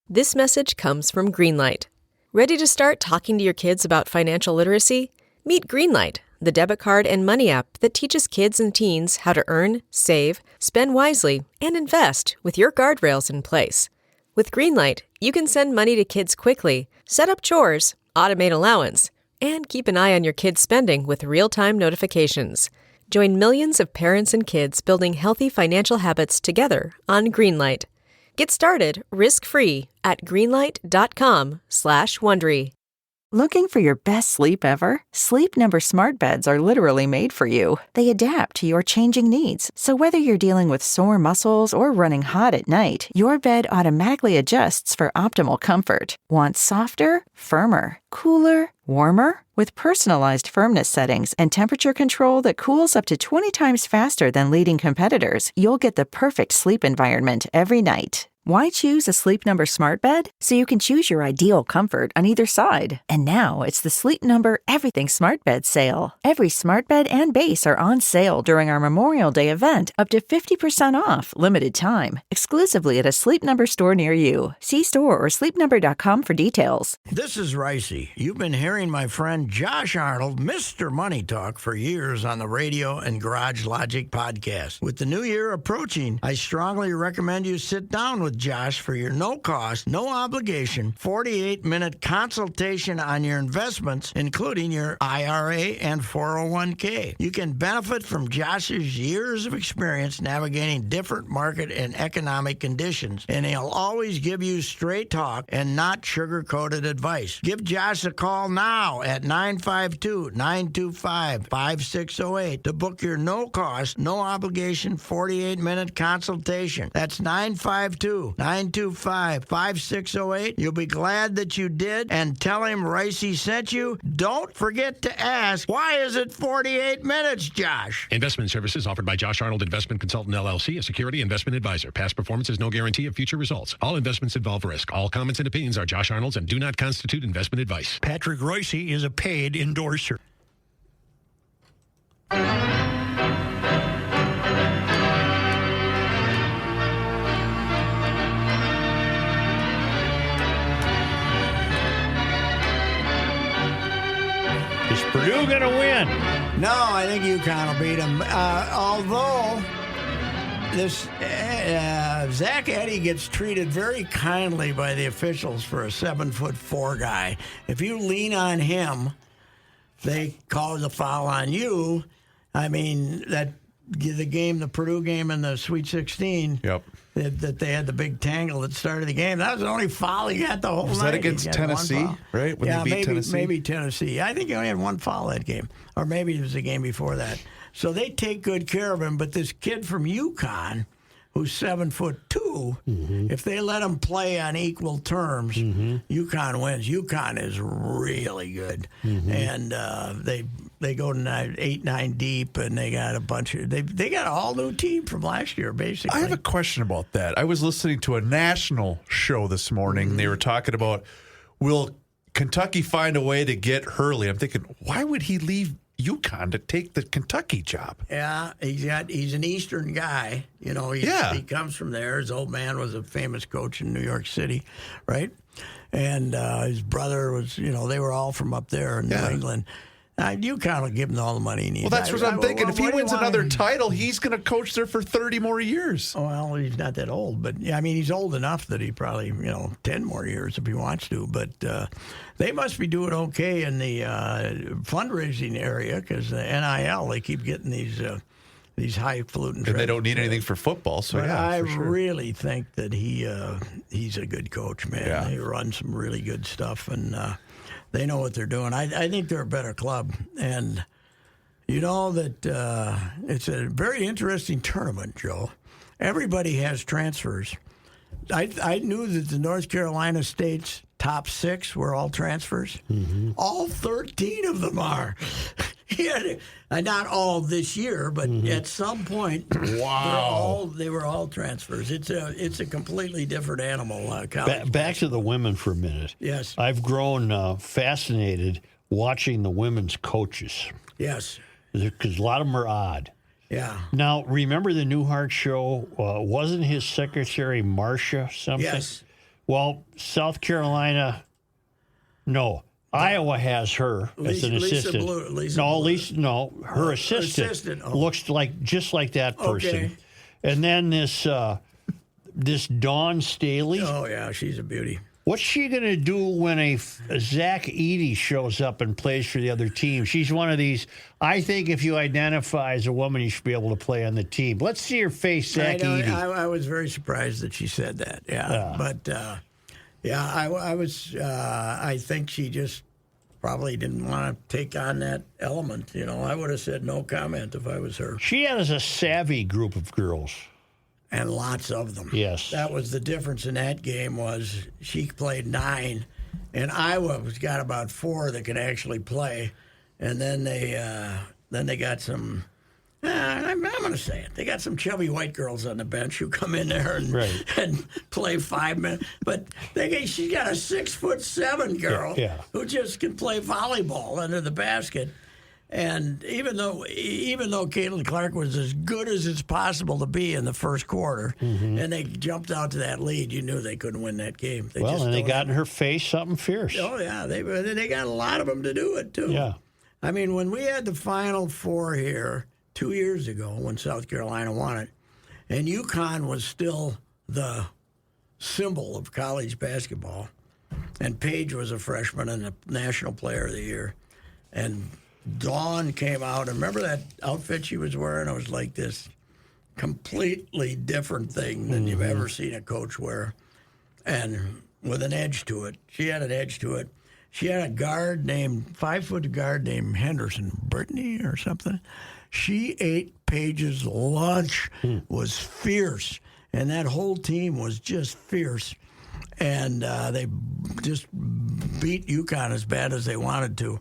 This message comes from Greenlight. Ready to start talking to your kids about financial literacy? Meet Greenlight, the debit card and money app that teaches kids and teens how to earn, save, spend wisely, and invest with your guardrails in place. With Greenlight, you can send money to kids quickly, set up chores, automate allowance, and keep an eye on your kids' spending with real-time notifications. Join millions of parents and kids building healthy financial habits together on Greenlight. Get started risk-free at greenlight.com/Wondery. Looking for your best sleep ever? Sleep Number smart beds are literally made for you. They adapt to your changing needs. So whether you're dealing with sore muscles or running hot at night, your bed automatically adjusts for optimal comfort. Want softer, firmer, cooler, warmer? With personalized firmness settings and temperature control that cools up to 20 times faster than leading competitors, you'll get the perfect sleep environment every night. Why choose a Sleep Number smart bed? So you can choose your ideal comfort on either side. And now it's the Sleep Number Everything Smart Bed sale. Every smart bed and base are on sale during our Memorial Day event, up to 50% off, limited time, exclusively at a Sleep Number store near you. See store or sleepnumber.com for details. This is Ricey. You've been hearing my friend Josh Arnold, Mr. Money Talk, for years on the radio and Garage Logic podcast. With the new year approaching, I strongly recommend you sit down with Josh for your no-cost, no-obligation, 48-minute consultation on your investments, including your IRA and 401k. You can benefit from Josh's years of experience navigating different market and economic conditions, and he'll always give you straight talk and not sugar-coated advice. Give Josh a call now at 952-925-5608 to book your no-cost, no-obligation 48-minute consultation. That's 952-925-5608. You'll be glad that you did, and tell him Ricey sent you. Don't forget to ask, why is it 48 minutes, Josh? Investment services offered by Josh Arnold Investment Consultant, LLC, a security investment advisor. Past performance is no guarantee of future results. All investments involve risk. All comments and opinions are Josh Arnold's and do not constitute investment advice. Patrick Ricey is a paid endorser. Is Purdue going to win? No, I think UConn will beat them. Although this Zach Edey gets treated very kindly by the officials for a 7'4" guy. If you lean on him, they call the foul on you. I mean, the Purdue game in the Sweet 16. Yep. That they had the big tangle that started the game. That was the only foul he got the whole night. Was that against Tennessee, right? When they beat Tennessee? Maybe Tennessee. I think he only had one foul that game. Or maybe it was the game before that. So they take good care of him. But this kid from UConn, who's 7'2", if they let him play on equal terms, UConn wins. UConn is really good. And they go to 8-9 deep, and they got a bunch of they got an all new team from last year, basically. I have a question about that. I was listening to a national show this morning. They were talking about, will Kentucky find a way to get Hurley? I'm thinking, why would he leave UConn to take the Kentucky job? Yeah, he's an Eastern guy. You know, he comes from there. His old man was a famous coach in New York City, right? And his brother was, they were all from up there in New England. UConn will give him all the money he needs. Well, that's what I'm thinking. If he wins another title, he's going to coach there for 30 more years. Well, he's not that old, but he's old enough that he probably, 10 more years if he wants to. But they must be doing okay in the fundraising area because the NIL, they keep getting these highfalutin. And they don't need anything for football, so but I really think that he's a good coach, man. Yeah. They run some really good stuff, and they know what they're doing. I think they're a better club, and you know that it's a very interesting tournament, Joe. Everybody has transfers. I knew that the North Carolina State's top 6 were all transfers. All 13 of them are. Not all this year, but at some point, they were all transfers. It's a completely different animal. Back to the women for a minute. Yes. I've grown fascinated watching the women's coaches. Yes. Because a lot of them are odd. Yeah. Now, remember the Newhart show? Wasn't his secretary Marcia something? Yes. Well, South Carolina, no. Iowa has her as an assistant. Her assistant looks just like that person. Okay. And then this Dawn Staley. Oh, yeah, she's a beauty. What's she going to do when a Zach Edey shows up and plays for the other team? She's one of these, I think if you identify as a woman, you should be able to play on the team. Let's see her face, Zach Edey. I was very surprised that she said that, But, I think she just probably didn't want to take on that element. I would have said no comment if I was her. She has a savvy group of girls. And lots of them. Yes. That was the difference in that game was she played 9, and Iowa's got about 4 that can actually play. And then they got some, I'm going to say it, they got some chubby white girls on the bench who come in there and play 5 minutes. But she got a 6'7" girl who just can play volleyball under the basket. And even though Caitlyn Clark was as good as it's possible to be in the first quarter, and they jumped out to that lead, you knew they couldn't win that game. They got in her face something fierce. Oh yeah, they got a lot of them to do it too. Yeah, I mean when we had the Final Four here 2 years ago when South Carolina won it, and UConn was still the symbol of college basketball, and Paige was a freshman and the National Player of the Year, and Dawn came out, and remember that outfit she was wearing? It was like this completely different thing than you've ever seen a coach wear, and with an edge to it. She had an edge to it. She had a 5-foot guard named Henderson, Brittany or something. She ate Paige's lunch, was fierce, and that whole team was just fierce. And they just beat UConn as bad as they wanted to.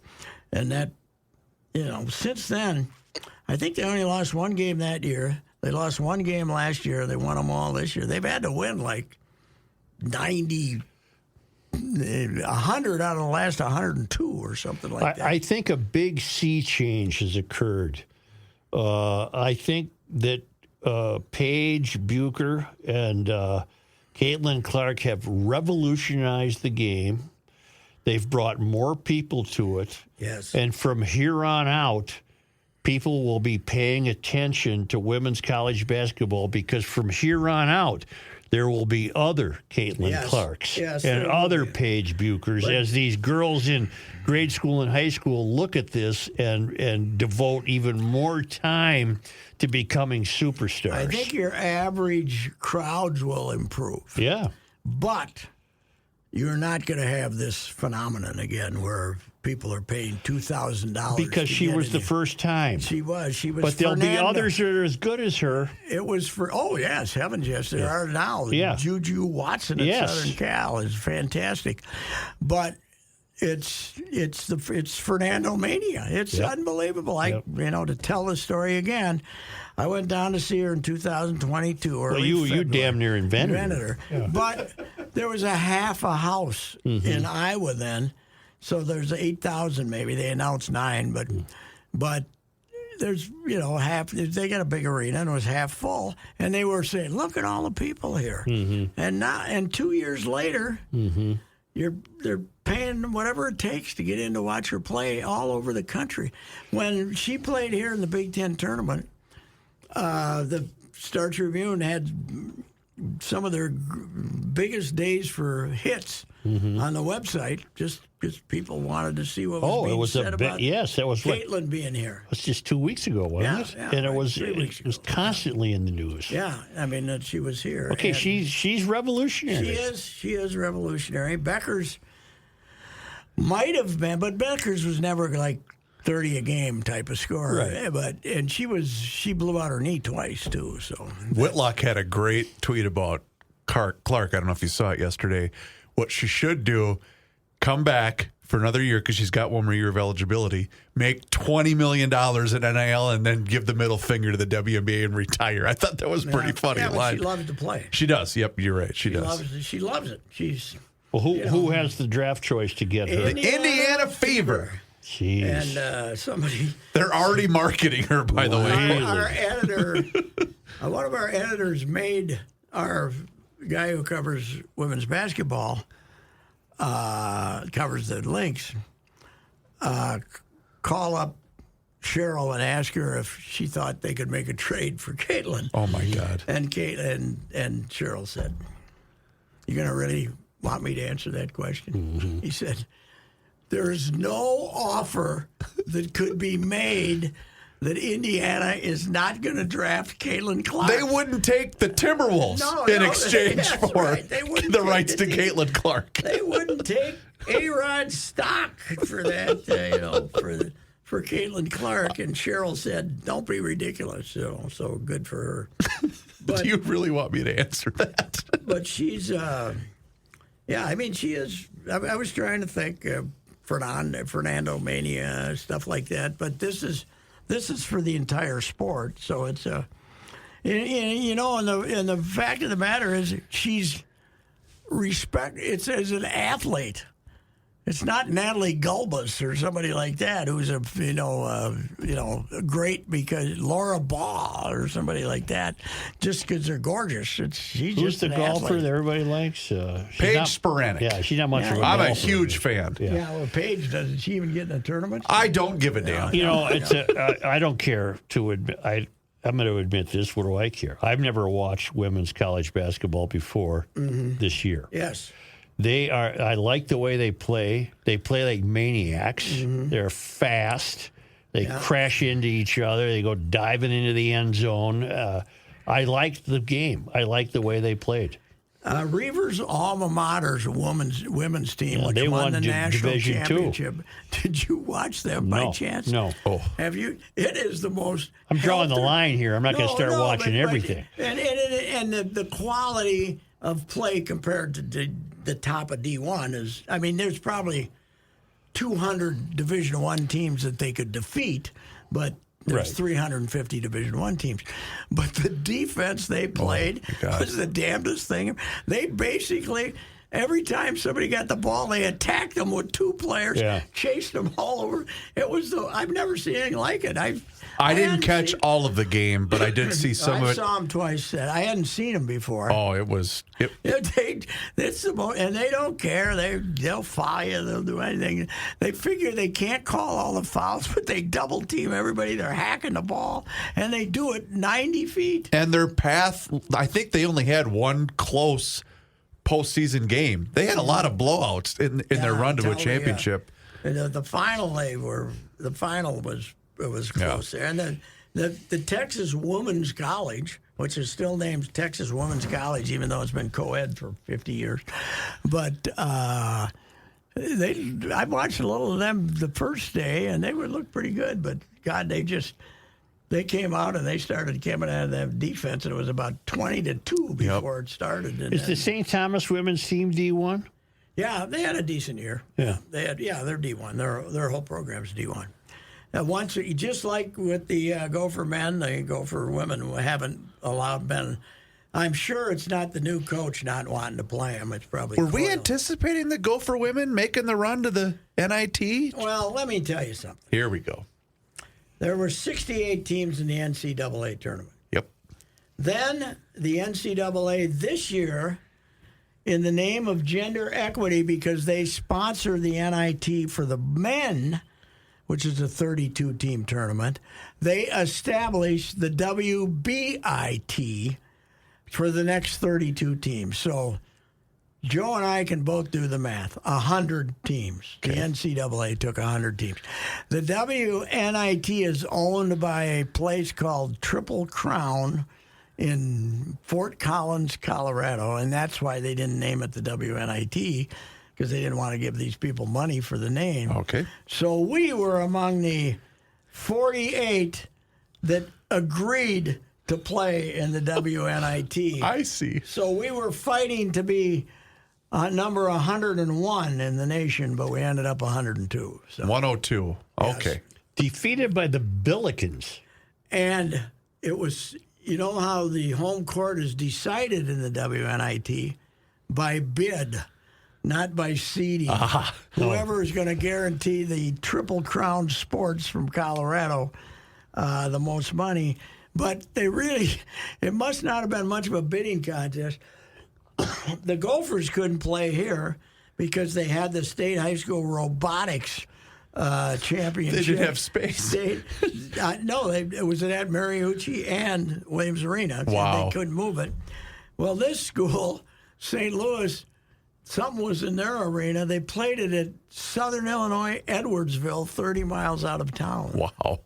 And that, since then, I think they only lost 1 game that year. They lost 1 game last year. They won them all this year. They've had to win like 100 out of the last 102 or something like that. I think a big sea change has occurred. I think that Paige Bucher and Caitlyn Clark have revolutionized the game. They've brought more people to it. Yes. And from here on out, people will be paying attention to women's college basketball because from here on out, there will be other Caitlyn Clarks and other Paige Buchers as these girls in grade school and high school look at this and devote even more time to becoming superstars. I think your average crowds will improve. Yeah. But you're not going to have this phenomenon again where people are paying $2,000 because she was the first time. She was. But there'll be others that are as good as her. It was heavens yes, there are now. Yeah. Juju Watson at Southern Cal is fantastic, but it's Fernando Mania. It's unbelievable. To tell the story again. I went down to see her in 2022. Well, you damn near invented her. Yeah. But there was a half a house in Iowa then, so there's 8,000 maybe. They announced 9, but there's half. They got a big arena and it was half full, and they were saying, "Look at all the people here." And 2 years later, they're paying whatever it takes to get in to watch her play all over the country. When she played here in the Big Ten tournament. The Star Tribune had some of their biggest days for hits on the website, just because people wanted to see what was being said about Caitlyn being here. It was just 2 weeks ago, wasn't it? Yeah, and it was constantly in the news. Yeah, I mean, that she was here. Okay, she's revolutionary. She is revolutionary. Beckers might have been, but Beckers was never like 30 a game type of scorer, right? And she blew out her knee twice too. So Whitlock had a great tweet about Clark. I don't know if you saw it yesterday. What she should do: come back for another year because she's got one more year of eligibility. Make $20 million in NIL, and then give the middle finger to the WNBA and retire. I thought that was pretty funny. Yeah, line. She loves to play. She does. Yep, you're right. She does. She loves it. She's well. Who has the draft choice to get her? Indiana Fever. Jeez. And somebody... They're already marketing her, by the way. Our editor, one of our editors made our guy who covers women's basketball, covers the Lynx, call up Cheryl and ask her if she thought they could make a trade for Caitlyn. Oh, my God. And Cheryl said, "You're going to really want me to answer that question?" Mm-hmm. He said, "There is no offer that could be made that Indiana is not going to draft Caitlyn Clark." They wouldn't take the Timberwolves in exchange for the rights to Caitlyn Clark. They wouldn't take A-Rod's stock for that, for Caitlyn Clark. And Cheryl said, "Don't be ridiculous." So good for her. But, do you really want me to answer that? But she's, she is. I was trying to think Fernando Mania, stuff like that. But this is for the entire sport. So it's and the fact of the matter is she's it's as an athlete. It's not Natalie Gulbis or somebody like that who's great because Laura Baugh or somebody like that just because they're gorgeous. She's Who's just the an golfer athlete. that everybody likes? Paige Sporanic. Yeah, she's not much of a golfer. I'm a huge fan. Yeah, well, Paige, doesn't she even get in a tournament? I don't give a damn. I don't care to admit. I'm going to admit this. What do I care? I've never watched women's college basketball before this year. Yes. I like the way they play. They play like maniacs. Mm-hmm. They're fast. They crash into each other. They go diving into the end zone. I liked the game. I liked the way they played. Reaver's alma mater's women's team, which they won the national Division championship. II. Did you watch them by chance? No. Oh. Have you? It is the most. I'm drawing the line here. I'm not going to start watching everything. And the quality of play compared to the top of D1 is. I mean, there's probably 200 Division I teams that they could defeat, but. There's 350 Division I teams. But the defense they played was the damnedest thing. They basically, every time somebody got the ball, they attacked them with two players, chased them all over. I've never seen anything like it. I didn't catch all of the game, but I did see some of it. I saw them twice. I hadn't seen them before. Oh, it was. That's the most, and they don't care. They'll foul you. They'll do anything. They figure they can't call all the fouls, but they double team everybody. They're hacking the ball, and they do it 90 feet. And their path, I think they only had one close postseason game. They had a lot of blowouts in their run to a championship. The final was close there. And the Texas Women's College, which is still named Texas Women's College, even though it's been co-ed for 50 years. But I watched a little of them the first day, and they would look pretty good. But, God, they came out and they started coming out of that defense, and it was about 20-2 before it started. And is the St. Thomas women's team D1? Yeah, they had a decent year. Yeah. They're D1. Their whole program's D1. Once, just like with the Gopher men, the Gopher women haven't allowed men. I'm sure it's not the new coach not wanting to play them. It's probably. Were we anticipating the Gopher women making the run to the NIT? Well, let me tell you something. Here we go. There were 68 teams in the NCAA tournament. Yep. Then the NCAA this year, in the name of gender equity, because they sponsor the NIT for the men, which is a 32-team tournament, they established the WBIT for the next 32 teams. So Joe and I can both do the math. 100 teams. Okay. The NCAA took 100 teams. The WNIT is owned by a place called Triple Crown in Fort Collins, Colorado, and that's why they didn't name it the WNIT, because they didn't want to give these people money for the name. Okay. So we were among the 48 that agreed to play in the WNIT. I see. So we were fighting to be number 101 in the nation, but we ended up 102. So. 102. Okay. Yes. Defeated by the Billikens. And it was, you know how the home court is decided in the WNIT? By bid. Not by seeding. Whoever is going to guarantee the Triple Crown Sports from Colorado the most money. But it must not have been much of a bidding contest the Gophers couldn't play here because they had the state high school robotics championship. They didn't have space. No, it was at Mariucci and Williams Arena. Wow. They couldn't move it. Well, this school, St. Louis, something was in their arena. They played it at Southern Illinois, Edwardsville, 30 miles out of town. Wow.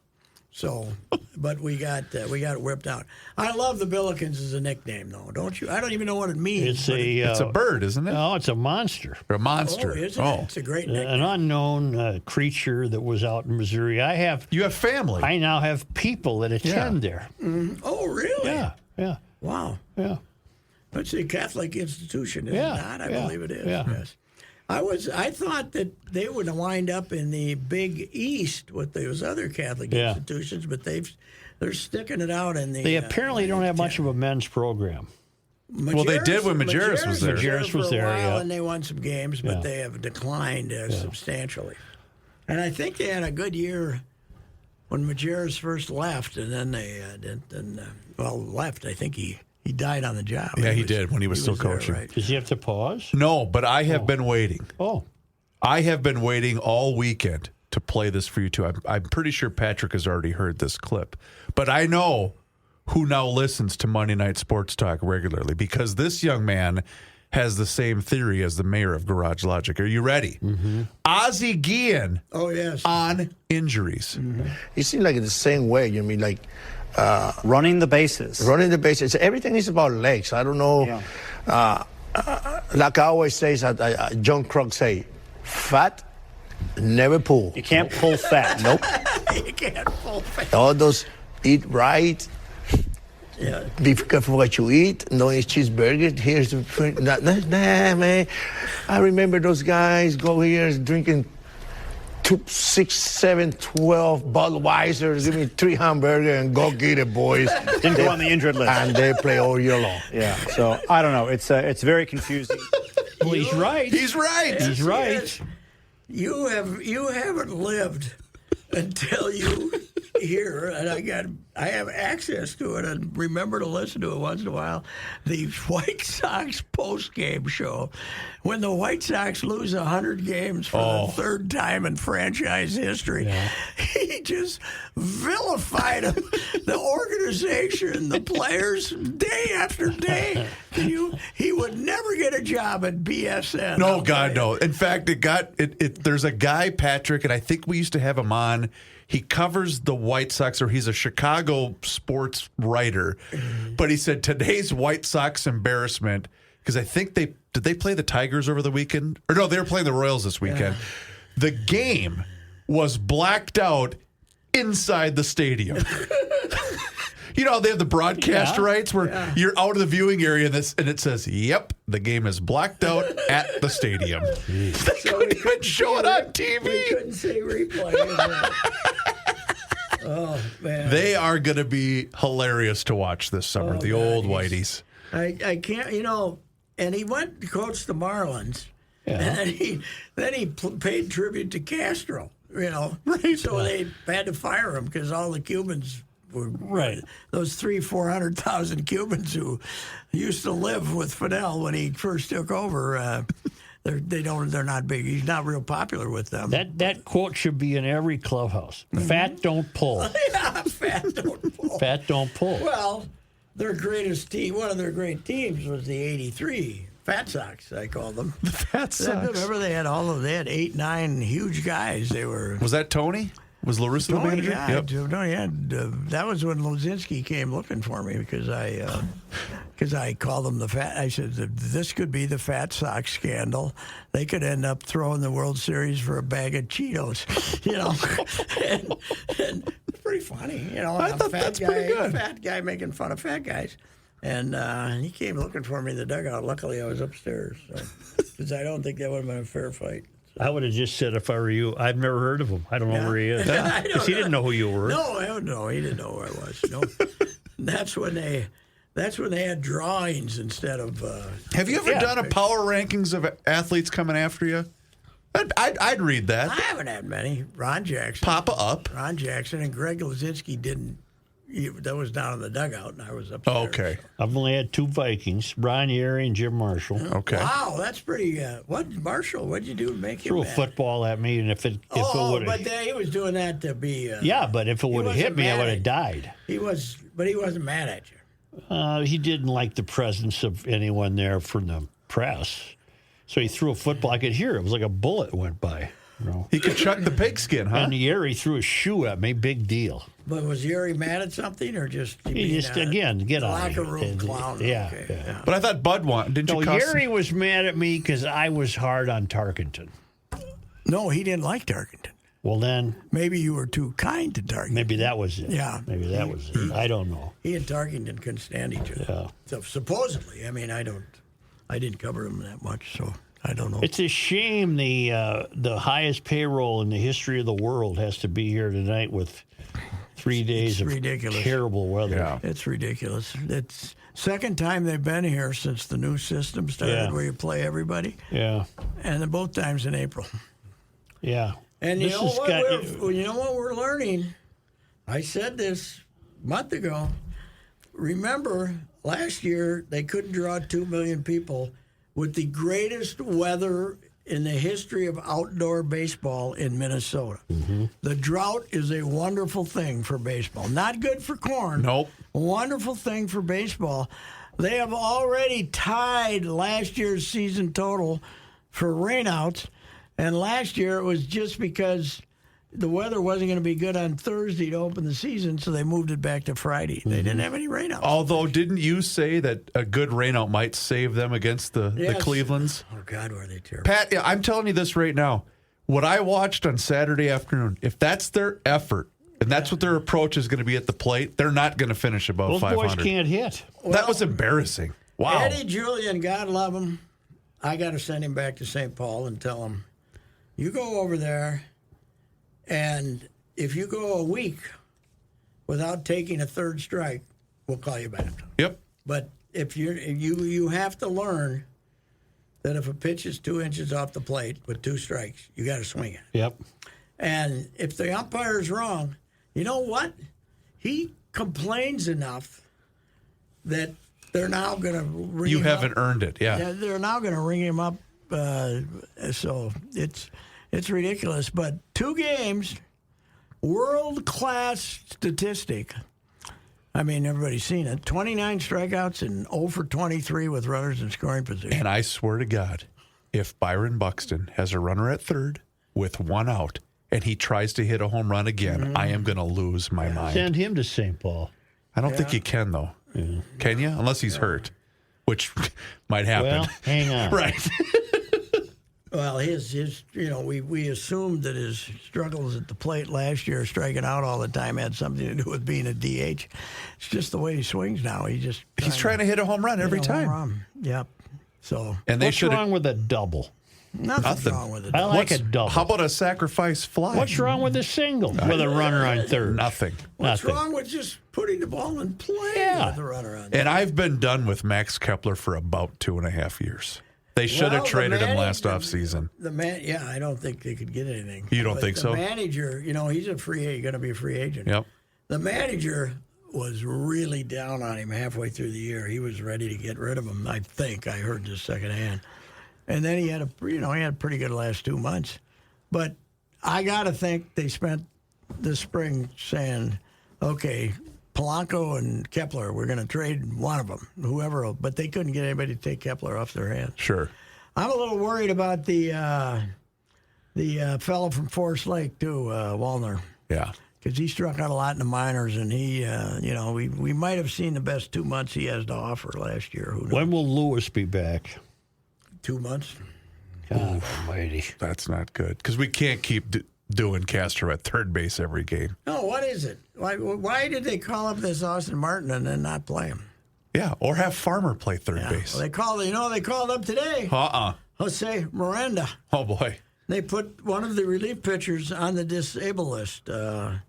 So, but we got it whipped out. I love the Billikens as a nickname, though, don't you? I don't even know what it means. It's a bird, isn't it? No, it's a monster. Or a monster. Oh, isn't it? It's a great nickname. An unknown creature that was out in Missouri. You have family. I now have people that attend there. Mm-hmm. Oh, really? Yeah. Wow. Yeah. It's a Catholic institution, is it not? I believe it is. Yeah. Yes. I thought that they would wind up in the Big East with those other Catholic institutions, but they're sticking it out in the. They apparently don't have much of a men's program. Well, they did when Majerus was there. Majerus was there, and they won some games, but they have declined substantially. And I think they had a good year when Majerus first left, and then they left. I think he died on the job. Yeah, he did when he was still coaching. There, right? Does he have to pause? No, but I have been waiting. Oh. I have been waiting all weekend to play this for you, too. I'm pretty sure Patrick has already heard this clip. But I know who now listens to Monday Night Sports Talk regularly because this young man has the same theory as the mayor of Garage Logic. Are you ready? Mm-hmm. Ozzie Guillen on injuries. Mm-hmm. It seems like it's the same way. You mean like... running the bases. Running the bases. Everything is about legs. I don't know. Yeah. Like I always say, John Krug say, fat, never pull. You can't pull fat. Nope. You can't pull fat. All those eat right. Yeah. Be careful what you eat. Don't eat cheeseburgers. Here's the nah, man. I remember those guys go here drinking 6, 7, 12 Budweiser, give me 3 hamburgers and go get it, boys. Didn't go on the injured list. And they play all year long. Yeah, so I don't know. It's very confusing. Well, he's right. He's right. He's right. You haven't lived until you hear, and I have access to it and remember to listen to it once in a while, the White Sox post-game show. When the White Sox lose 100 games for the third time in franchise history, he just vilified them, the organization, the players, day after day. He would never get a job at BSN. No, God, no. In fact, there's a guy, Patrick, and I think we used to have him on. He covers the White Sox, or he's a Chicago sports writer. But he said today's White Sox embarrassment, because I think did they play the Tigers over the weekend? Or no, they were playing the Royals this weekend. Yeah. The game was blacked out inside the stadium. You know, they have the broadcast rights where you're out of the viewing area and it says, yep, the game is blacked out at the stadium. They couldn't even show it on TV. They couldn't say replay. Oh, man. They are going to be hilarious to watch this summer, the old Whiteys. I can't, and he went to coach the Marlins, and then he paid tribute to Castro, Right. So they had to fire him because all the Cubans were those 400,000 Cubans who used to live with Fidel when he first took over. They're not big. He's not real popular with them. That quote should be in every clubhouse. Mm-hmm. Fat don't pull. Yeah, fat don't pull. Fat don't pull. Well, their greatest team, one of their great teams was the '83 Fat Sox. I call them the Fat Sox. Remember they had 8, 9 huge guys. They were. Was that Tony? Was LaRusso the manager? That was when Lozinski came looking for me because I called them the Fat. I said this could be the Fat Sox scandal. They could end up throwing the World Series for a bag of Cheetos, and it's pretty funny, I thought that's pretty good. Fat guy making fun of fat guys, and he came looking for me in the dugout. Luckily, I was upstairs, because I don't think that would have been a fair fight. I would have just said, if I were you, I've never heard of him. I don't know where he is. Because he didn't know who you were. No, I don't know. He didn't know where I was. No. That's when they had drawings instead of. Have you ever done a power rankings of athletes coming after you? I'd read that. I haven't had many. Ron Jackson. Papa up. Ron Jackson and Greg Lozinski didn't. that was down in the dugout, and I was upstairs. Oh, okay. I've only had 2 Vikings, Brian Yerry and Jim Marshall. Okay. Wow, that's pretty. Marshall? What'd you do to make him Threw a mad? football at me, and if it would but have, he was doing that to be. yeah, but if it would have hit wasn't me, I mad would at have you. died. He wasn't mad at you. He didn't like the presence of anyone there from the press, so he threw a football. I could hear it. It was like a bullet went by. You know? He could chuck the pigskin, huh? And Yerry threw a shoe at me. Big deal. But was Yuri mad at something, or just He just again get the out locker of room here. clown? Yeah, Okay, yeah. But I thought Bud didn't No, you cuss? Yerry was mad at me because I was hard on Tarkenton. No, he didn't like Tarkenton. Well, then Maybe you were too kind to Tarkenton. maybe that was it. Yeah. maybe that was it. I don't know. He and Tarkenton couldn't stand each other. Yeah. So supposedly, I mean, I didn't cover him that much, so I don't know. It's a shame the highest payroll in the history of the world has to be here tonight with 3 days of ridiculous. terrible weather. Yeah. It's ridiculous. It's second time they've been here since the new system started, Yeah. where you play everybody, Yeah, and then both times in April. yeah. And you This know has what? got- You know what we're learning? I said this a month ago. Remember, last year they couldn't draw 2 million people with the greatest weather in the history of outdoor baseball in Minnesota. Mm-hmm. The drought is a wonderful thing for baseball. Not good for corn. Nope. A wonderful thing for baseball. They have already tied last year's season total for rainouts. And last year it was just because the weather wasn't going to be good on Thursday to open the season, so they moved it back to Friday. They didn't have any rainouts. Although, didn't you say that a good rainout might save them against the Yes. Clevelands? Oh, God, were they terrible. Pat, yeah, I'm telling you this right now. What I watched on Saturday afternoon, if that's their effort and that's what their approach is going to be at the plate, they're not going to finish above Those 500. boys can't hit. That was embarrassing. Wow. Eddie Julian, God love him. I got to send him back to St. Paul and tell him, you go over there, and if you go a week without taking a third strike, we'll call you back. Yep. But if you have to learn that if a pitch is 2 inches off the plate with 2 strikes, you got to swing it. Yep. And if the umpire's wrong, you know what? He complains enough that they're now going to ring You him haven't up. earned it. Yeah. They're now going to ring him up. So it's ridiculous. But 2 games, world-class statistic. I mean, everybody's seen it. 29 strikeouts and 0 for 23 with runners in scoring position. And I swear to God, if Byron Buxton has a runner at third with 1 out and he tries to hit a home run again, I am going to lose my mind. Send him to St. Paul. I don't think you can, though. Can you? Unless he's hurt, which might happen. Well, hang on. Right. Well, his we assumed that his struggles at the plate last year, striking out all the time, had something to do with being a DH. It's just the way he swings now. He's trying to hit a home run every hit a home time. run. Yep. So And they What's should. wrong with a double? nothing's wrong with it. I like a double. How about a sacrifice fly? What's wrong with a single with a runner on third? Nothing. What's Nothing. wrong with just putting the ball in play Yeah. with the runner on? And I've been done with Max Kepler for about 2.5 years. They should have traded him last offseason. The man, yeah, I don't think they could get anything. You don't But think so? The manager, he's going to be a free agent. Yep. The manager was really down on him halfway through the year. He was ready to get rid of him. I think I heard this secondhand. And then he had a pretty good last 2 months. But I got to think they spent this spring saying, okay, Polanco and Kepler, we're going to trade one of them, whoever. But they couldn't get anybody to take Kepler off their hands. Sure. I'm a little worried about the fellow from Forest Lake too, Wallner, Yeah. because he struck out a lot in the minors, and he, we might have seen the best 2 months he has to offer last year. Who knows? When will Lewis be back? 2 months. God almighty. That's not good because we can't keep doing Castro at third base every game. No, what is it? Why did they call up this Austin Martin and then not play him? Yeah, or have Farmer play third base. Well, they called up today. Jose Miranda. Oh, boy. They put one of the relief pitchers on the disabled list, Duarte.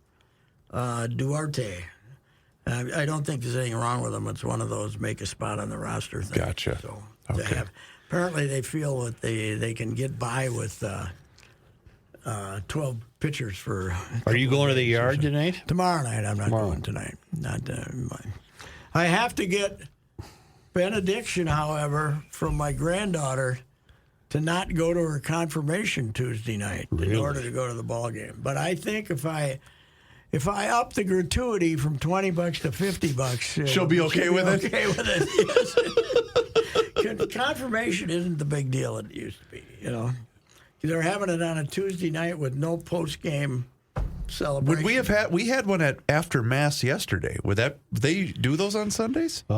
I don't think there's anything wrong with him. It's one of those make a spot on the roster things. Gotcha. So Okay. apparently they feel that they can get by with 12 pitchers for. Are you going to the yard tonight? Tomorrow night. I'm not going tonight. I have to get benediction, however, from my granddaughter to not go to her confirmation Tuesday night in order to go to the ball game. But I think if I up the gratuity from $20 to $50, she'll be okay with it. Okay with it. Yes. Confirmation isn't the big deal it used to be. They're having it on a Tuesday night with no post game celebration. Would we had one after Mass yesterday? Would they do those on Sundays? I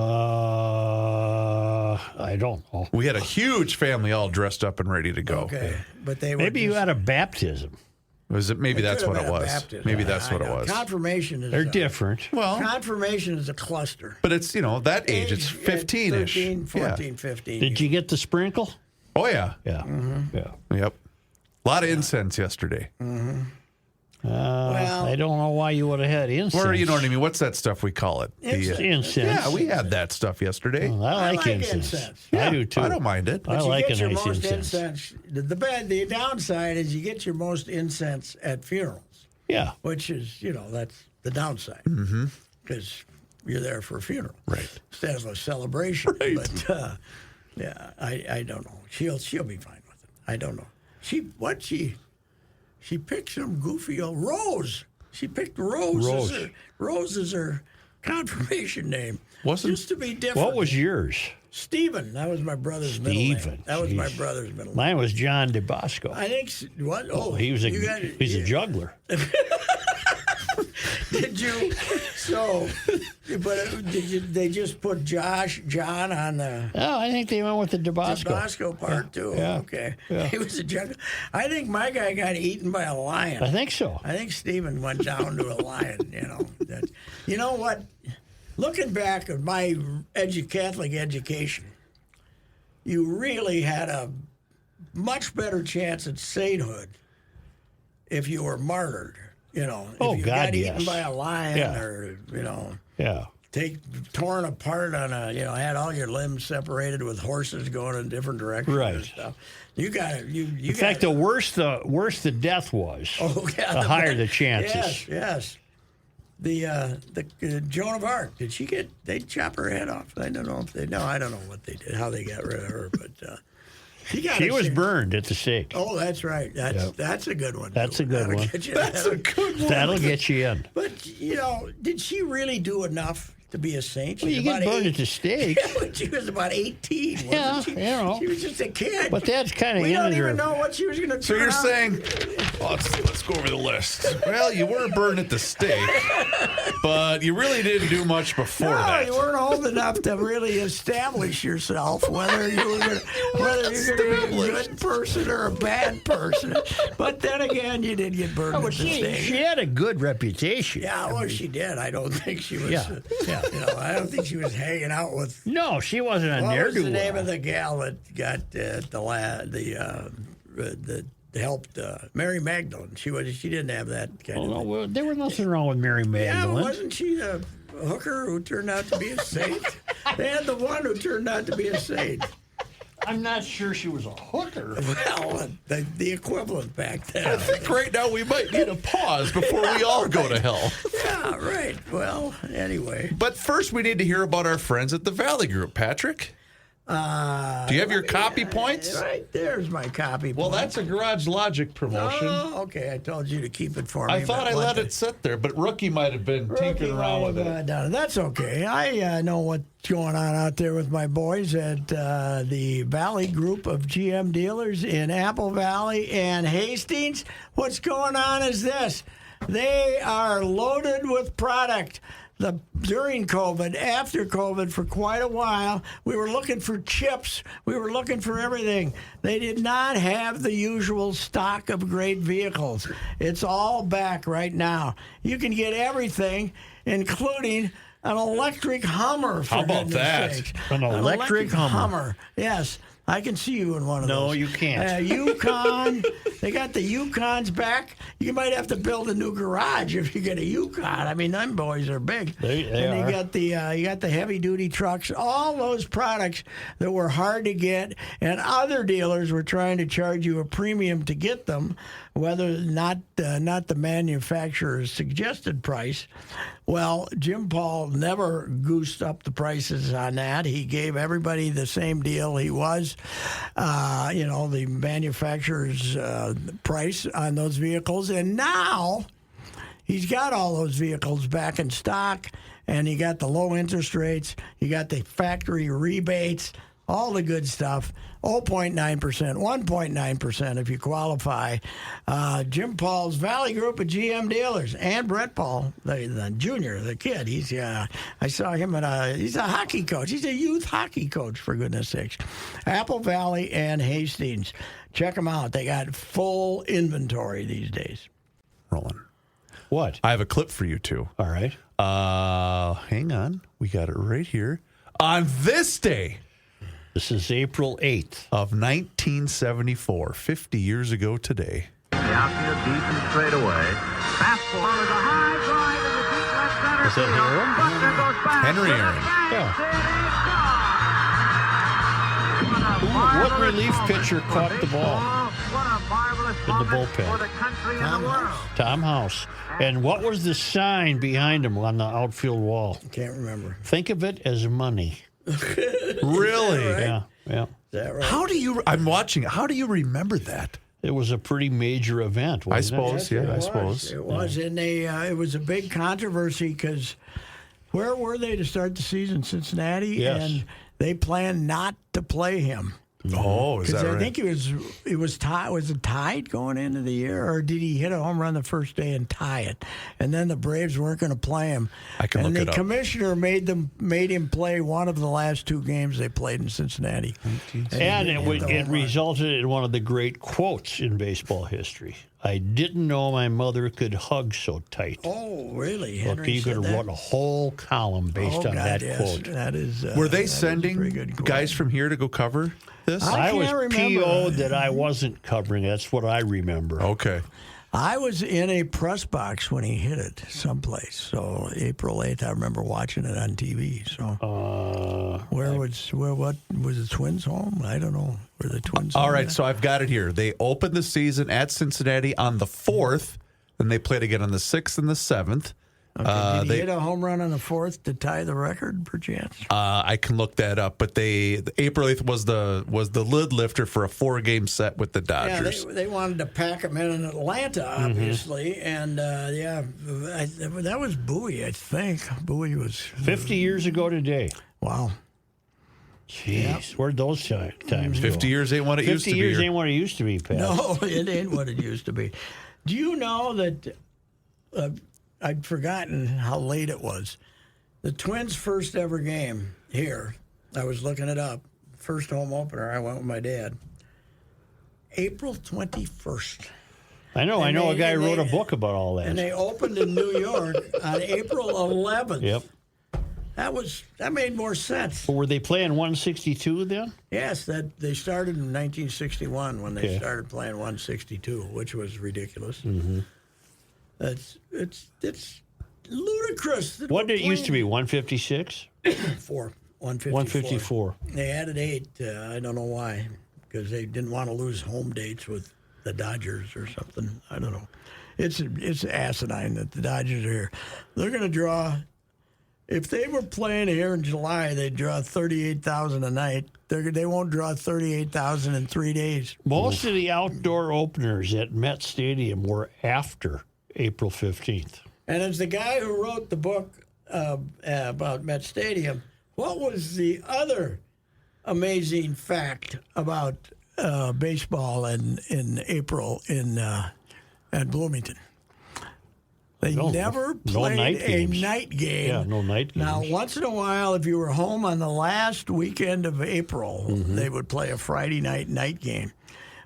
don't know. We had a huge family all dressed up and ready to go. Okay, but maybe you had a baptism. Was it? Maybe that's what it was. Maybe that's what it was. Confirmation is. They're different. Well, confirmation is a cluster. But it's that age. It's 15-ish. 13, 14, 15. Did you get the sprinkle? Oh yeah. Yeah. Mm-hmm. Yeah. Yep. A lot of incense yesterday. Mm-hmm. I don't know why you would have had incense. Or you know what I mean? What's that stuff we call it? Incense. Yeah, we had that stuff yesterday. Oh, I like incense. Yeah, I do too. I don't mind it. But I you like get a your nice most incense. The downside is you get your most incense at funerals. Yeah. Which is, that's the downside. Because you're there for a funeral. Right. Instead of a celebration. Right. But, I don't know. She'll be fine with it. I don't know. She picked some goofy old Rose. She picked Rose. Rose is her confirmation name. Just to be different. What was yours? Stephen. That was my brother's middle name. That was my brother's middle name. Mine was John DeBosco. I think what? Oh, he's a juggler. Did you? So, but they just put John on the. Oh, I think they went with the DeBosco. DeBosco part too. Yeah. Okay. Yeah. He was a juggler. I think my guy got eaten by a lion. I think so. I think Stephen went down to a lion. You know what? Looking back at my Catholic education, you really had a much better chance at sainthood if you were martyred. If you got eaten by a lion or, torn apart on had all your limbs separated with horses going in different directions and stuff. You got it. In fact, the worse the death was, the higher the chances. Yes. The Joan of Arc, they chop her head off? I don't know I don't know what they did, how they got rid of her, but she was burned at the stake. Oh, that's right. That's a good one. That's a good one. That's a good one. That'll get you in. But did she really do enough to be a saint? Well, you get burned at the stake. But she was about 18, wasn't she? She was just a kid. But that's kind of. We don't even know what she was going to. So you're saying? Let's go over the list. Well, you were burned at the stake, but you really didn't do much before that. No, you weren't old enough to really establish yourself, whether you were going to be a good person or a bad person. But then again, you did get burned at the stake. She had a good reputation. Yeah, well, she did. I don't think she was. I don't think she was hanging out with. No, she wasn't a ne'er-do-well. What was the name of the gal that got helped Mary Magdalene? She didn't have that kind of. Well, there was nothing wrong with Mary Magdalene. Yeah, wasn't she the hooker who turned out to be a saint? They had the one who turned out to be a saint. I'm not sure she was a hooker. Well, the equivalent back then. I think right now we might need a pause before we all go to hell. Yeah, right. Well, anyway. But first, we need to hear about our friends at the Valley Group. Patrick? Do you have your copy points? Right there's my copy Well, points. that's a Garage Logic promotion. Oh, okay. I told you to keep it for me. I thought I let it sit there, but Rookie might have been tinkering around with it. That's okay. I know what's going on out there with my boys at the Valley Group of GM dealers in Apple Valley and Hastings. What's going on is this. They are loaded with product. During COVID, after COVID, for quite a while, we were looking for chips. We were looking for everything. They did not have the usual stock of great vehicles. It's all back right now. You can get everything, including an electric Hummer. For How about goodness that? sakes. An electric Hummer. Yes. I can see you in one of those. No, you can't. Yukon. They got the Yukons back. You might have to build a new garage if you get a Yukon. I mean, them boys are big. They and are. You got the heavy duty trucks. All those products that were hard to get, and other dealers were trying to charge you a premium to get them, whether not the manufacturer's suggested price. Well, Jim Paul never goosed up the prices on that. He gave everybody the same deal. He was, the manufacturer's price on those vehicles. And now he's got all those vehicles back in stock, and he got the low interest rates. He got the factory rebates, all the good stuff. 0.9%, 1.9% if you qualify. Jim Paul's Valley Group of GM dealers, and Brett Paul, the junior, the kid. I saw him he's a hockey coach. He's a youth hockey coach, for goodness sakes. Apple Valley and Hastings. Check them out. They got full inventory these days. Roland. What? I have a clip for you, too. All right. Hang on. We got it right here. On this day. This is April 8th. Of 1974, 50 years ago today. The outfield deep and straight away. Fastball is a high drive in the deep left center. Is that Aaron? Buster goes back. Henry Aaron. Yeah. What relief pitcher caught the ball in the bullpen? For the country and the world. Tom House. And what was the sign behind him on the outfield wall? Can't remember. Think of it as money. Really? Yeah. Is that right? How do you? I'm watching it. How do you remember that? It was a pretty major event, I wasn't it? suppose. Yeah, I suppose. It was, and it was a big controversy because where were they to start the season? Cincinnati, Yes. and they planned not to play him. Oh, is that Because right? I think it was tied. Was it tied going into the year, or did he hit a home run the first day and tie it? And then the Braves weren't going to play him. I can and look it the up. commissioner made him play one of the last two games they played in Cincinnati. And it hit the home run. resulted in one of the great quotes in baseball history. I didn't know my mother could hug so tight. Oh, really? Look, Henry you could said have that? wrote a whole column based on that yes. quote. That is. Were they that is a sending pretty good quote. guys from here to go cover this? I I was can't remember. PO'd that I wasn't covering. That's what I remember. Okay. I was in a press box when he hit it someplace. So April 8th, I remember watching it on TV. So what was the Twins home? I don't know. Were the Twins All home right, then? so I've got it here. They opened the season at Cincinnati on the 4th, then they played again on the 6th and the 7th. Okay, did he hit a home run on the 4th to tie the record, perchance? I can look that up, but April 8th was the lid lifter for a 4-game set with the Dodgers. Yeah, they wanted to pack him in Atlanta, obviously, and that was Bowie, I think. Bowie was 50 years ago today. wow. Jeez, where'd those times go? 50 years ain't what it used to 50 be. years ain't what it used to be, Pat. No, it ain't what it used to be. Do you know that I'd forgotten how late it was? The Twins' first ever game here, I was looking it up, first home opener, I went with my dad, April 21st. I know a guy and wrote a they- book about all that. And they opened in New York on April 11th. Yep. That made more sense. Were they playing 162 then? Yes, that they started in 1961 when they Okay. started playing 162, which was ridiculous. Mm-hmm. It's ludicrous. that What we're did it used to be? playing 156? 154. 154. They added 8. I don't know why, because they didn't want to lose home dates with the Dodgers or something. I don't know. It's asinine that the Dodgers are here. They're going to draw. If they were playing here in July, they'd draw 38,000 a night. They won't draw 38,000 in 3 days. Most of the outdoor openers at Met Stadium were after April 15th. And as the guy who wrote the book about Met Stadium, what was the other amazing fact about baseball in April at Bloomington? They never played a night game. Yeah, no night games. Now, once in a while, if you were home on the last weekend of April, they would play a Friday night game.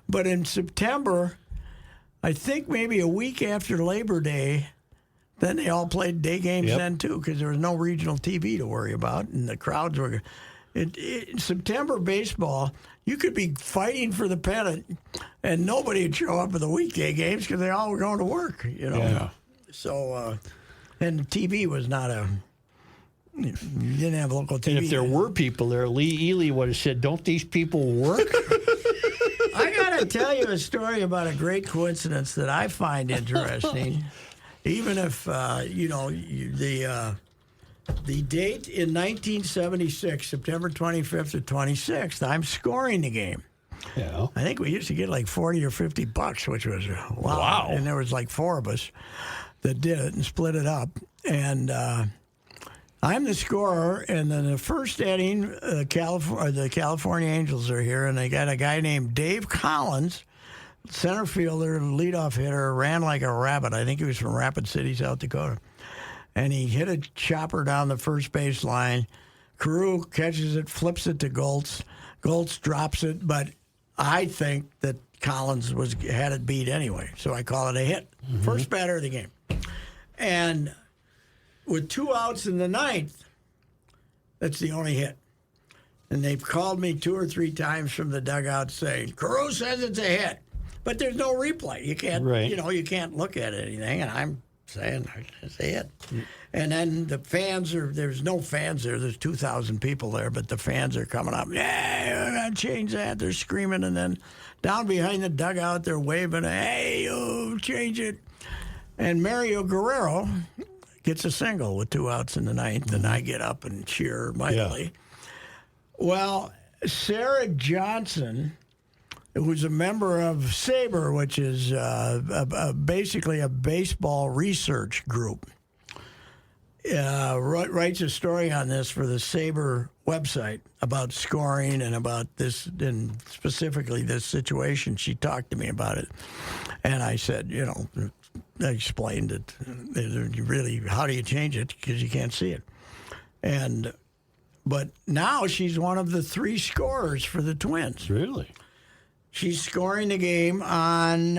But in September, I think maybe a week after Labor Day, then they all played day games then too, because there was no regional TV to worry about, and the crowds were. In September baseball, you could be fighting for the pennant, and nobody would show up at the weekday games because they all were going to work. Yeah. So, and TV was not you didn't have local TV. And if there were people there, Lee Ely would have said, "Don't these people work?" I got to tell you a story about a great coincidence that I find interesting. Even if, the date in 1976, September 25th or 26th, I'm scoring the game. Yeah. I think we used to get like $40 or $50, which was wow. And there was like 4 of us that did it and split it up. And I'm the scorer, and then the first inning, the California Angels are here, and they got a guy named Dave Collins, center fielder, leadoff hitter, ran like a rabbit. I think he was from Rapid City, South Dakota. And he hit a chopper down the first base line. Carew catches it, flips it to Goltz. Goltz drops it, but I think that Collins had it beat anyway, so I call it a hit. Mm-hmm. First batter of the game. And with 2 outs in the 9th, that's the only hit. And they've called me 2 or 3 times from the dugout saying, Carew says it's a hit. But there's no replay. You can't, you can't look at anything, and I'm saying it's a hit. And then the fans there's no fans there. There's 2,000 people there, but the fans are coming up. Yeah, we're going to change that. They're screaming. And then down behind the dugout, they're waving, hey, you change it. And Mario Guerrero gets a single with 2 outs in the 9th, and I get up and cheer mightily. Yeah. Well, Sarah Johnson, who's a member of SABRE, which is basically a baseball research group, writes a story on this for the SABRE website about scoring and about this, and specifically this situation. She talked to me about it. And I said, I explained it. Really, how do you change it? Because you can't see it. But now she's one of the 3 scorers for the Twins. Really? She's scoring the game on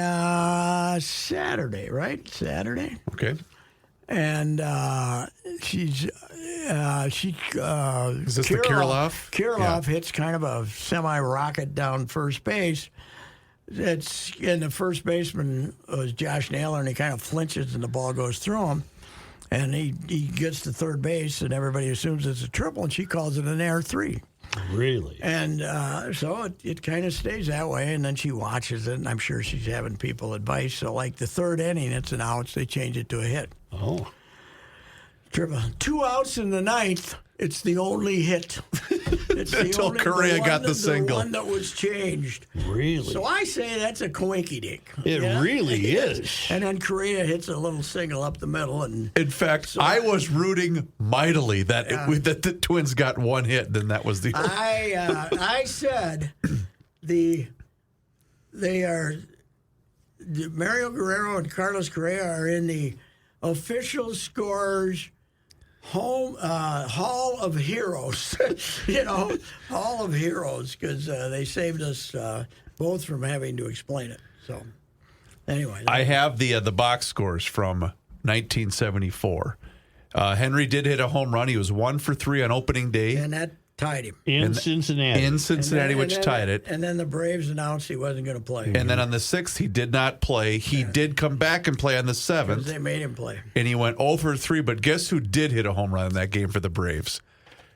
Saturday, right? Saturday. Okay. And is this the Kirilloff? Kirilloff hits kind of a semi-rocket down first base. And the first baseman was Josh Naylor, and he kind of flinches, and the ball goes through him. And he gets to third base, and everybody assumes it's a triple, and she calls it an air 3. Really? And so it kind of stays that way, and then she watches it, and I'm sure she's having people advice. So, like the 3rd inning, it's an outs, they change it to a hit. Oh. Triple. 2 outs in the 9th, it's the only hit. It's until Correa got the single. The one that was changed. Really? So I say that's a coinky-dink. It really is. And then Correa hits a little single up the middle. And in fact, I was rooting mightily that the Twins got 1 hit. Then that was the. I said Mario Guerrero and Carlos Correa are in the official scorers Hall of Heroes, Hall of Heroes, because they saved us both from having to explain it. So, anyway, I have the box scores from 1974. Henry did hit a home run. He was 1 for 3 on opening day, and that tied him in Cincinnati. Which tied it. And then the Braves announced he wasn't going to play. And then on the 6th, he did not play. He did come back and play on the 7th. They made him play. And he went 0 for 3. But guess who did hit a home run in that game for the Braves?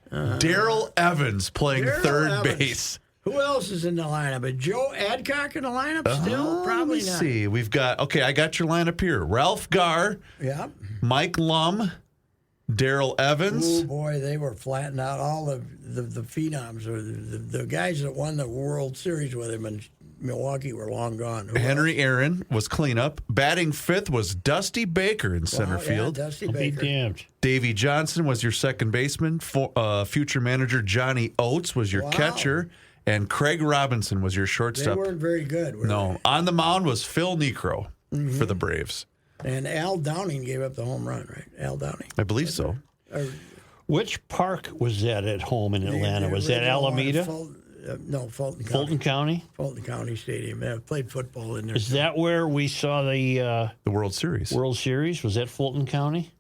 Darrell Evans playing third base. Who else is in the lineup? Is Joe Adcock in the lineup still? Probably not. Let's see. We've got, I got your lineup here. Ralph Garr. Yeah. Mike Lum. Darrell Evans. Oh, boy, they were flattened out. All the phenoms, or the guys that won the World Series with him in Milwaukee were long gone. Henry Aaron was cleanup. Batting 5th was Dusty Baker in center field. Dusty I'll Baker. be damned. Davey Johnson was your second baseman. Future manager Johnny Oates was your catcher. And Craig Robinson was your shortstop. They weren't very good, were they? On the mound was Phil Niekro for the Braves. And Al Downing gave up the home run, right? Al Downing. I believe so. Which park was that at home in Atlanta? Was that Alameda? No, Fulton County. Fulton County? Fulton County Stadium. I played football in there. Is that where we saw the World Series? World Series? Was that Fulton County?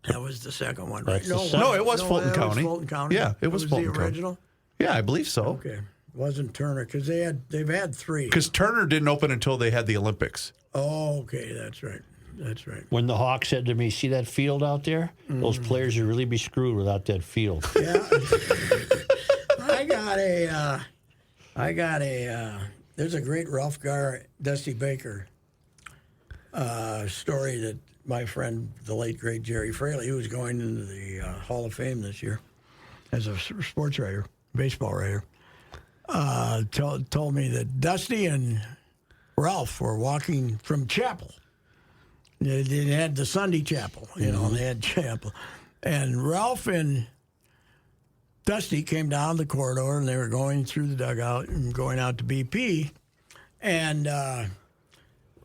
That was the second one, right? No, it was Fulton County. Fulton County. Yeah, it was Fulton the original. Yeah, I believe so. Okay. Wasn't Turner, because they've had 3. Because Turner didn't open until they had the Olympics. Oh, okay, that's right. That's right. When the Hawk said to me, "See that field out there? Those players would really be screwed without that field." Yeah. I got a. There's a great Ralph Garr, Dusty Baker story that my friend, the late great Jerry Fraley, who's going into the Hall of Fame this year as a sports writer, baseball writer, told me that Dusty and Ralph were walking from chapel. They had the Sunday chapel, they had chapel. And Ralph and Dusty came down the corridor, and they were going through the dugout and going out to BP. And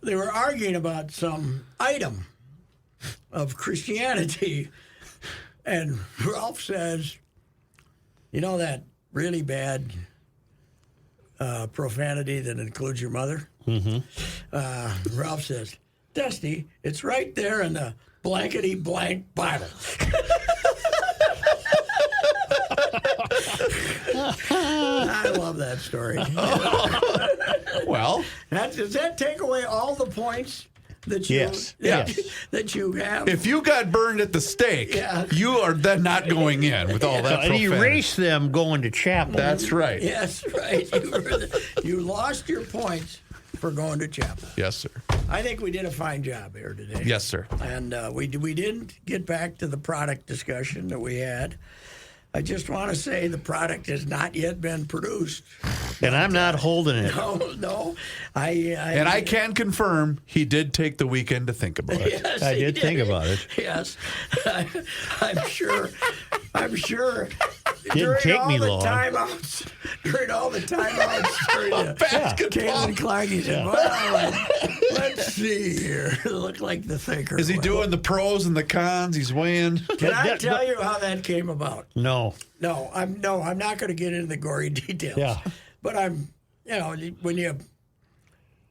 they were arguing about some item of Christianity. And Ralph says, "You know that really bad profanity that includes your mother?" Mm-hmm. Ralph says, "Dusty, it's right there in the blankety blank Bible." I love that story. Well, Does that take away all the points that you that you have? if you got burned at the stake, you are then not going in with all that And profanity. erase them going to chapel. That's right. Yes, right. You lost your points for going to chapel. Yes, sir. I think we did a fine job here today. Yes, sir. And we didn't get back to the product discussion that we had. I just want to say the product has not yet been produced. And I'm not holding it. No. And I can confirm he did take the weekend to think about it. Yes, I he did think about it. Yes, I'm sure. Didn't take me long. During all the timeouts during the Caitlyn Clark, he said, "Well, let's see here." Look like the thinker. Is he doing the pros and the cons? He's weighing. Can I tell you how that came about? No. I'm not going to get into the gory details. Yeah. But when you're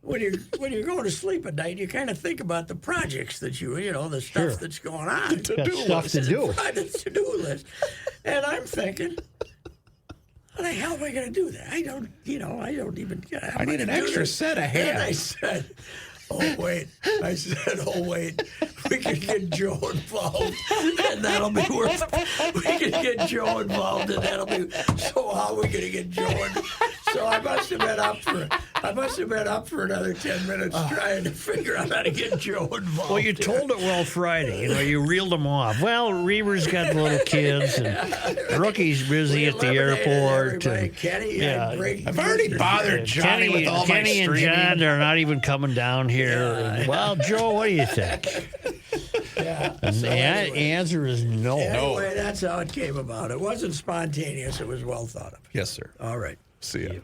going to sleep at night, you kind of think about the projects that the stuff that's going on. Got stuff to do. The to-do list. And I'm thinking, how the hell am I going to do that? I don't even. I need an extra set of hands. And I said, oh, wait. We can get Joe involved, and that'll be worth it. We can get Joe involved, and that'll be. So how are we going to get Joe involved? So I must have been up for another 10 minutes trying to figure out how to get Joe involved. Well, you told it well Friday. You reeled them off. Well, Reaver's got little kids, and Rookie's busy at the airport. And, Kenny, I've already bothered Johnny with all my Kenny and streaming. John, they're not even coming down here. Yeah. Well, Joe, what do you think? Yeah. And the answer is no. Anyway, that's how it came about. It wasn't spontaneous. It was well thought of. Yes, sir. All right. See ya.